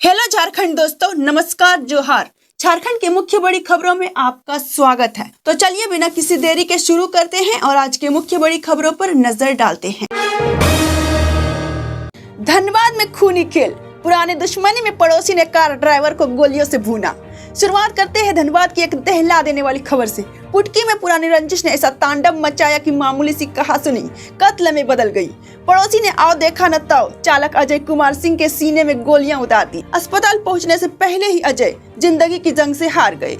Hello Jharkhand दोस्तों, नमस्कार, जोहार। झारखंड की मुख्य बड़ी खबरों में आपका स्वागत है। तो चलिए बिना किसी देरी के शुरू करते हैं और आज की मुख्य बड़ी खबरों पर नजर डालते हैं। धनबाद में खूनी खेल, पुराने दुश्मनी में पड़ोसी ने कार ड्राइवर को गोलियों से भूना। शुरुआत करते हैं धनबाद की एक दहला देने वाली खबर से। पुटकी में पुरानी रंजिश ने ऐसा तांडव मचाया कि मामूली सी कहासुनी कत्ल में बदल गई। पड़ोसी ने आओ देखा न ताओ चालक अजय कुमार सिंह के सीने में गोलियां उतार दी। अस्पताल पहुंचने से पहले ही अजय जिंदगी की जंग से हार गए।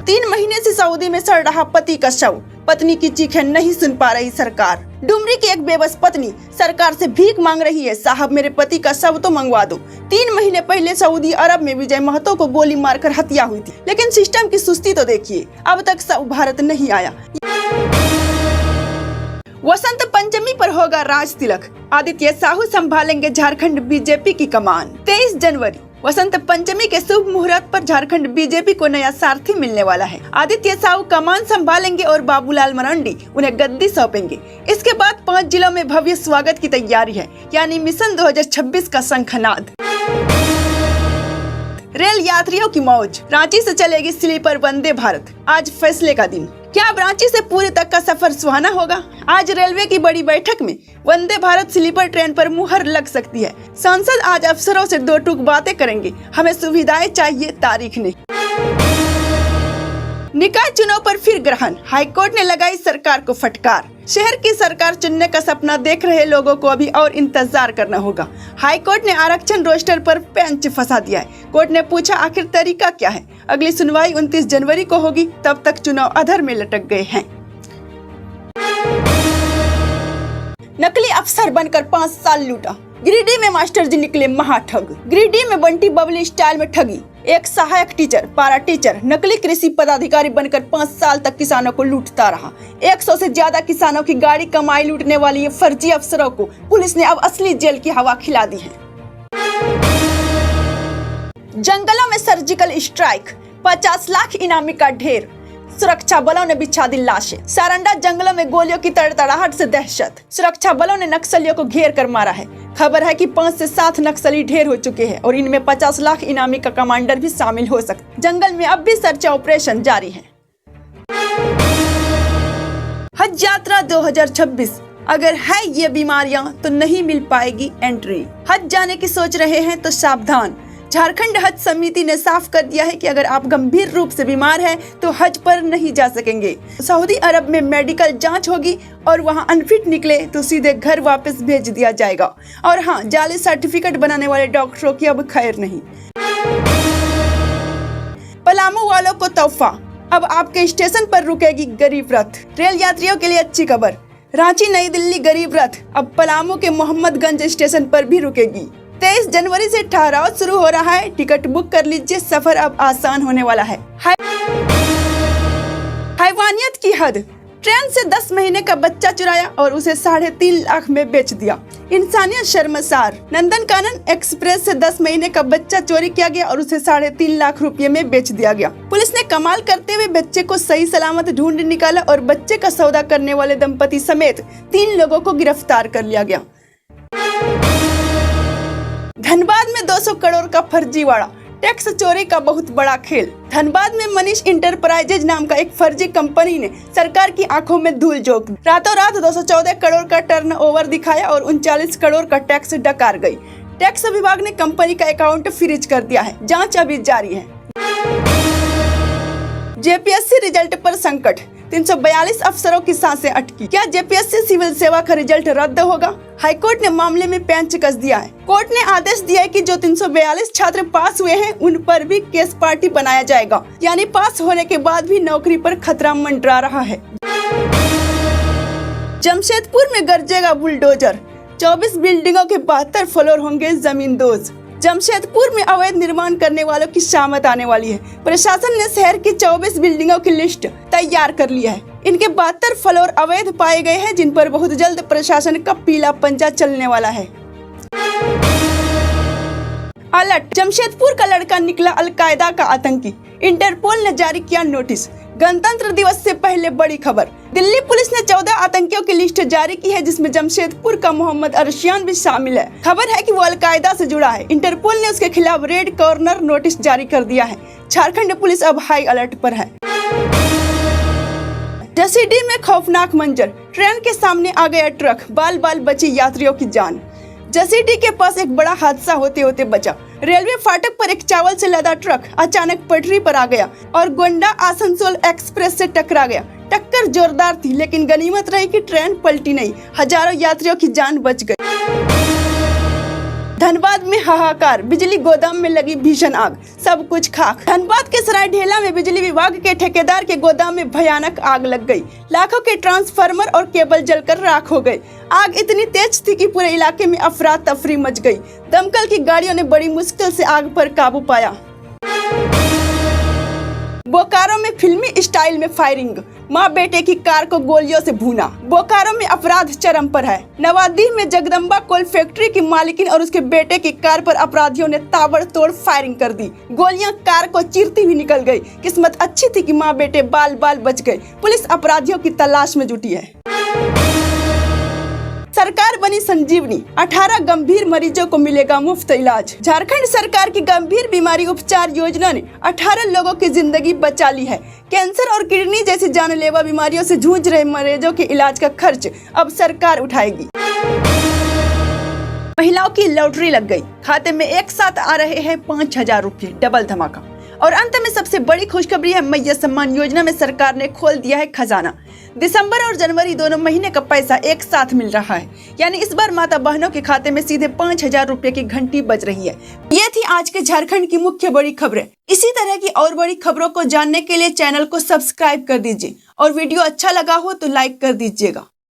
3 महीने से सऊदी में सड़ रहा पति का शव, पत्नी की चीखें नहीं सुन पा रही सरकार। डुमरी की एक बेबस पत्नी सरकार से भीख मांग रही है, साहब मेरे पति का शव तो मंगवा दो। 3 महीने पहले सऊदी अरब में विजय महतो को गोली मारकर हत्या हुई थी, लेकिन सिस्टम की सुस्ती तो देखिए, अब तक शव भारत नहीं आया। वसंत पंचमी पर होगा राज तिलक, आदित्य साहू संभालेंगे झारखंड बीजेपी की कमान। 23 जनवरी वसंत पंचमी के शुभ मुहूर्त पर झारखंड बीजेपी को नया सारथी मिलने वाला है। आदित्य साहू कमान संभालेंगे और बाबूलाल मरांडी उन्हें गद्दी सौंपेंगे। इसके बाद 5 जिलों में भव्य स्वागत की तैयारी है, यानी मिशन 2026 का शंखनाद। रेल यात्रियों की मौज, रांची से चलेगी स्लीपर वंदे भारत, आज फैसले का दिन। क्या अब रांची से पुरी तक का सफर सुहाना होगा? आज रेलवे की बड़ी बैठक में वंदे भारत स्लीपर ट्रेन पर मुहर लग सकती है। सांसद आज अफसरों से 2 टूक बातें करेंगे, हमें सुविधाएं चाहिए, तारीख नहीं। निकाय चुनाव पर फिर ग्रहण, हाईकोर्ट ने लगाई सरकार को फटकार। शहर की सरकार चुनने का सपना देख रहे लोगों को अभी और इंतजार करना होगा। हाईकोर्ट ने आरक्षण रोस्टर पर पेंच फंसा दिया है। कोर्ट ने पूछा आखिर तरीका क्या है? अगली सुनवाई 29 जनवरी को होगी, तब तक चुनाव अधर में लटक गए हैं। नकली अफसर बनकर 5 साल लूटा, गिरिडीह में मास्टर जी निकले महाठग। गिरिडीह में बंटी बबली स्टाइल में ठगी। एक सहायक टीचर, पारा टीचर, नकली कृषि पदाधिकारी बनकर 5 साल तक किसानों को लूटता रहा। 100 से ज्यादा किसानों की गाड़ी कमाई लूटने वाली ये फर्जी अफसरों को पुलिस ने अब असली जेल की हवा खिला दी है। जंगलों में सर्जिकल स्ट्राइक, 50 लाख इनामी का ढेर, सुरक्षा बलों ने बिछा दी लाशें। सारंडा जंगलों में गोलियों की तड़तड़ाहट से दहशत, सुरक्षा बलों ने नक्सलियों को घेर कर मारा है। खबर है कि 5 से 7 नक्सली ढेर हो चुके हैं और इनमें 50 लाख इनामी का कमांडर भी शामिल हो सकते। जंगल में अब भी सर्च ऑपरेशन जारी है। हज यात्रा 2026, अगर है ये बीमारियां तो नहीं मिल पाएगी एंट्री। हज जाने की सोच रहे हैं तो सावधान। झारखंड हज समिति ने साफ कर दिया है कि अगर आप गंभीर रूप से बीमार हैं तो हज पर नहीं जा सकेंगे। सऊदी अरब में मेडिकल जांच होगी और वहां अनफिट निकले तो सीधे घर वापस भेज दिया जाएगा। और हाँ, जाली सर्टिफिकेट बनाने वाले डॉक्टरों की अब खैर नहीं। पलामू वालों को तोहफा, अब आपके स्टेशन पर रुकेगी गरीब रथ। रेल यात्रियों के लिए अच्छी खबर, रांची नई दिल्ली गरीब रथ अब पलामू के मोहम्मदगंज स्टेशन पर भी रुकेगी। 23 जनवरी से ठहराव शुरू हो रहा है, टिकट बुक कर लीजिए, सफर अब आसान होने वाला है। हैवानियत की हद, ट्रेन से 10 महीने का बच्चा चुराया और उसे 3.5 लाख में बेच दिया। इंसानियत शर्मसार, नंदनकानन एक्सप्रेस से 10 महीने का बच्चा चोरी किया गया और उसे 3.5 लाख रुपए में बेच दिया गया। पुलिस ने कमाल करते हुए बच्चे को सही सलामत ढूंढ निकाला और बच्चे का सौदा करने वाले दंपति समेत 3 लोगों को गिरफ्तार कर लिया गया। धनबाद में 200 करोड़ का फर्जीवाड़ा, टैक्स चोरी का बहुत बड़ा खेल। धनबाद में मनीष इंटरप्राइजेज नाम का एक फर्जी कंपनी ने सरकार की आंखों में धूल झोंक दी। रातों रात 214 करोड़ का टर्नओवर दिखाया और 39 करोड़ का टैक्स डकार गई। टैक्स विभाग ने कंपनी का अकाउंट फ्रीज कर दिया है, जांच अभी जारी है। जेपीएससी रिजल्ट पर संकट, 342 अफसरों की सांसें अटकी। क्या जेपीएससी सिविल सेवा का रिजल्ट रद्द होगा? हाईकोर्ट ने मामले में पेंच कस दिया है। कोर्ट ने आदेश दिया है कि जो 342 छात्र पास हुए हैं उन पर भी केस पार्टी बनाया जाएगा, यानी पास होने के बाद भी नौकरी पर खतरा मंडरा रहा है। जमशेदपुर में गरजेगा बुलडोजर, 24 बिल्डिंगों के 72 फ्लोर होंगे जमींदोज। जमशेदपुर में अवैध निर्माण करने वालों की शामत आने वाली है। प्रशासन ने शहर की 24 बिल्डिंगों की लिस्ट तैयार कर लिया है। इनके 72 फ्लोर अवैध पाए गए हैं, जिन पर बहुत जल्द प्रशासन का पीला पंजा चलने वाला है। अलर्ट, जमशेदपुर का लड़का निकला अलकायदा का आतंकी, इंटरपोल ने जारी किया नोटिस। गणतंत्र दिवस से पहले बड़ी खबर। दिल्ली पुलिस ने 14 आतंकियों की लिस्ट जारी की है, जिसमें जमशेदपुर का मोहम्मद अरशियान भी शामिल है। खबर है कि वो अलकायदा से जुड़ा है। इंटरपोल ने उसके खिलाफ रेड कॉर्नर नोटिस जारी कर दिया है। झारखंड पुलिस अब हाई अलर्ट पर है। जसीडीह में खौफनाक मंजर, ट्रेन के सामने आ गया ट्रक, बाल बाल बची यात्रियों की जान। जसीडीह के पास एक बड़ा हादसा होते होते बचा। रेलवे फाटक पर एक चावल से लदा ट्रक अचानक पटरी पर आ गया और गोंडा आसनसोल एक्सप्रेस से टकरा गया। टक्कर जोरदार थी, लेकिन गनीमत रही कि ट्रेन पलटी नहीं। हजारों यात्रियों की जान बच गई। धनबाद में हाहाकार, बिजली गोदाम में लगी भीषण आग, सब कुछ खाक। धनबाद के सरायढेला में बिजली विभाग के ठेकेदार के गोदाम में भयानक आग लग गई। लाखों के ट्रांसफार्मर और केबल जलकर राख हो गए। आग इतनी तेज थी कि पूरे इलाके में अफरा तफरी मच गई। दमकल की गाड़ियों ने बड़ी मुश्किल से आग पर काबू पाया। बोकारो में फिल्मी स्टाइल में फायरिंग, माँ बेटे की कार को गोलियों से भूना। बोकारो में अपराध चरम पर है। नवादीह में जगदम्बा कोल फैक्ट्री की मालिकिन और उसके बेटे की कार पर अपराधियों ने ताबड़तोड़ फायरिंग कर दी। गोलियां कार को चीरती हुई निकल गई। किस्मत अच्छी थी कि माँ बेटे बाल बाल बच गए। पुलिस अपराधियों की तलाश में जुटी है। सरकार बनी संजीवनी, 18 गंभीर मरीजों को मिलेगा मुफ्त इलाज। झारखंड सरकार की गंभीर बीमारी उपचार योजना ने 18 लोगों की जिंदगी बचा ली है। कैंसर और किडनी जैसी जानलेवा बीमारियों से जूझ रहे मरीजों के इलाज का खर्च अब सरकार उठाएगी। महिलाओं की लॉटरी लग गई, खाते में एक साथ आ रहे हैं 5,000 रुपये, डबल धमाका। और अंत में सबसे बड़ी खुशखबरी है, मैया सम्मान योजना में सरकार ने खोल दिया है खजाना। दिसंबर और जनवरी दोनों महीने का पैसा एक साथ मिल रहा है, यानी इस बार माता बहनों के खाते में सीधे 5,000 रुपये की घंटी बज रही है। ये थी आज के झारखंड की मुख्य बड़ी खबरें। इसी तरह की और बड़ी खबरों को जानने के लिए चैनल को सब्सक्राइब कर दीजिए और वीडियो अच्छा लगा हो तो लाइक कर दीजिएगा।